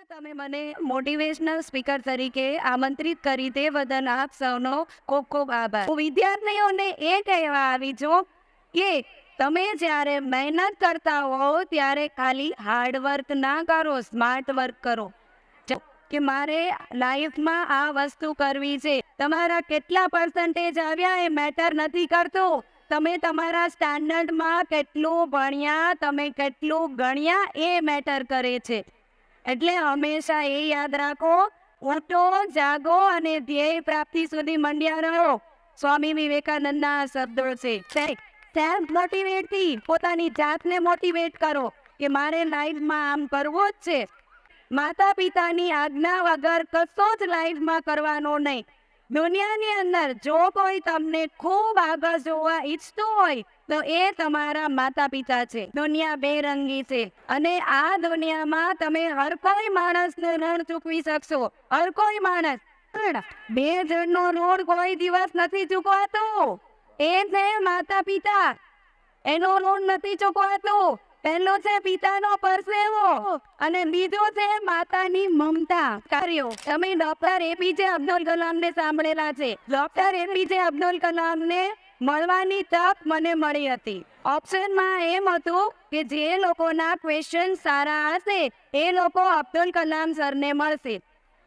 તમે મને motivational speaker તરીકે આમંત્રિત કરી તે બદલ આપ સૌનો ખૂબ ખૂબ આભાર. હું વિદ્યાર્થીઓને એ કહેવા આવી છું કે તમે જ્યારે મહેનત કરતા હો ત્યારે ખાલી હાર્ડવર્ક ના કરો, સ્માર્ટ વર્ક કરો. કે મારે લાઈફમાં આ વસ્તુ કરવી છે. તમારા કેટલા પર્સન્ટેજ આવ્યા એ મેટર નથી કરતું. તમે તમારા સ્ટાન્ડર્ડમાં કેટલું ભણ્યા, તમે કેટલું ગણ્યા એ મેટર કરે છે. એટલે હંમેશા એ યાદ રાખો, ઉઠો, જાગો અને ધ્યેય પ્રાપ્તિ સુધી મંડ્યા રહો. સ્વામી વિવેકાનંદના શબ્દો છે. સેલ્ફ મોટિવેટથી પોતાની જાતને મોટિવેટ કરો કે મારે લાઈફમાં આમ કરવું જ છે. માતા પિતાની આજ્ઞા વગર કશો જ લાઈફમાં કરવાનો નહીં. દુનિયાની અંદર જો કોઈ તમને ખૂબ આગળ જોવા ઈચ્છતું હોય તો એ તમારા માતા પિતા છે. દુનિયા બેરંગી છે અને આ દુનિયામાં તમે હર કોઈ માણસનું ઋણ ચૂકવી શકશો. હર કોઈ માણસ. 2 જણનો ઋણ કોઈ દિવસ નથી ચૂકવાતો. એ છે માતા પિતા, એનો ઋણ નથી ચૂકવાતું. પહેલો છે પિતાનો પરસેવો અને બીજો છે માતાની મમતા. કાર્યો તમે ડોક્ટર એપીજે અબ્દુલ કલામને સાંભળેલા છે. ડોક્ટર એપીજે અબ્દુલ કલામને મળવાની તક મને મળી હતી. ઓપ્શનમાં એમ હતું કે જે લોકોના ક્વેશ્ચન સારા હશે એ લોકો અબ્દુલ કલામ સરને મળશે.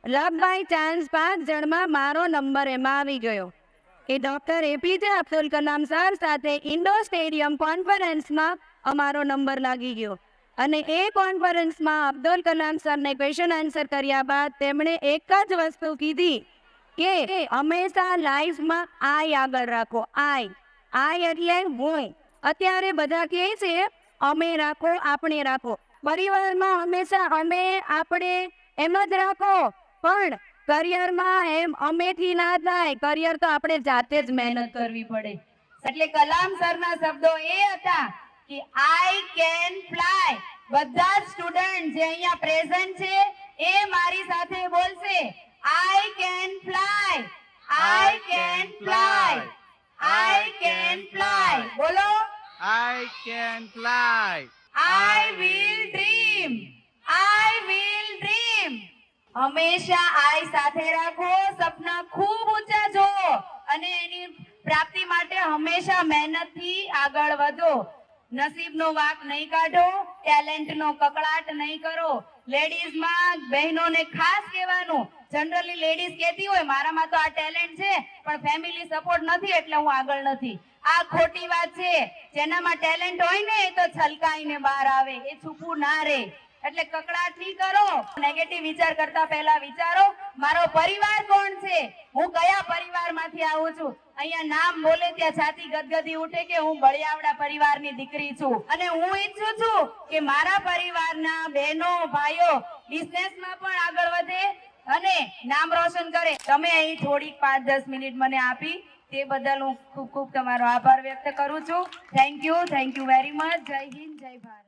લક બાય ચાન્સ 5 જણમાં મારો નંબર એમાં આવી ગયો કે doctor APJ Abdul Kalam sir સાથે ઇન્ડોર સ્ટેડિયમ કોન્ફરન્સમાં અમારો નંબર લાગી ગયો. અને એ કોન્ફરન્સમાં અબ્દુલ કલામ સરને ક્વેશ્ચન આન્સર કર્યા બાદ તેમણે એક જ વસ્તુ કીધી કે હંમેશા લાઈફમાં આય આગળ રાખો. આય એટલે હું. અત્યારે બધા કહે છે અમે રાખો, આપણે રાખો. પરિવારમાં હંમેશા અમે, આપણે એમ જ રાખો, પણ કરિયરમાં એમ અમેથી ના થાય. કરિયર તો આપણે જાતે જ મહેનત કરવી પડે. એટલે કલામ સરના શબ્દો એ હતા કે આઈ કેન ફ્લાય. બધા સ્ટુડન્ટ જે અહીંયા પ્રેઝન્ટ છે એ મારી સાથે બોલશે, I can fly, I can fly, I can fly. બોલો, I can fly. I will dream, I will dream. હંમેશા આઈ સાથે રાખો, સપના ખૂબ ઊંચા જોવો અને એની પ્રાપ્તિ માટે હંમેશા મહેનતથી આગળ વધો. નસીબનો વાંક નહીં કાઢો, ટેલેન્ટનો કકળાટ નહીં કરો. લેડીઝમાં બહેનોને ખાસ કહેવાનું, જનરલી લેડીઝ કહેતી હોય મારામાં તો આ ટેલેન્ટ છે પણ ફેમિલી સપોર્ટ નથી એટલે હું આગળ નથી. આ ખોટી વાત છે. જેનામાં ટેલેન્ટ હોય ને એ તો છલકાઈને બહાર આવે, એ છૂપું ના રહે. એટલે કકળાટ નહીં કરો. નેગેટિવ વિચાર કરતા પહેલા વિચારો મારો પરિવાર કોણ છે, હું કયા પરિવારમાંથી આવું છું. અહીંયા નામ બોલે ત્યાં છાતી ગદગદી ઉઠે કે હું બળિયાવડા પરિવારની દીકરી છું અને હું ઈચ્છું છું કે મારા પરિવારના બહેનો ભાઈઓ બિઝનેસમાં પણ આગળ વધે અને નામ રોશન કરે. તમે અહીં થોડીક 5-10 મિનિટ મને આપી તે બદલ હું ખૂબ ખૂબ તમારો આભાર વ્યક્ત કરું છું. Thank you very much. જય હિન્દ, જય ભારત.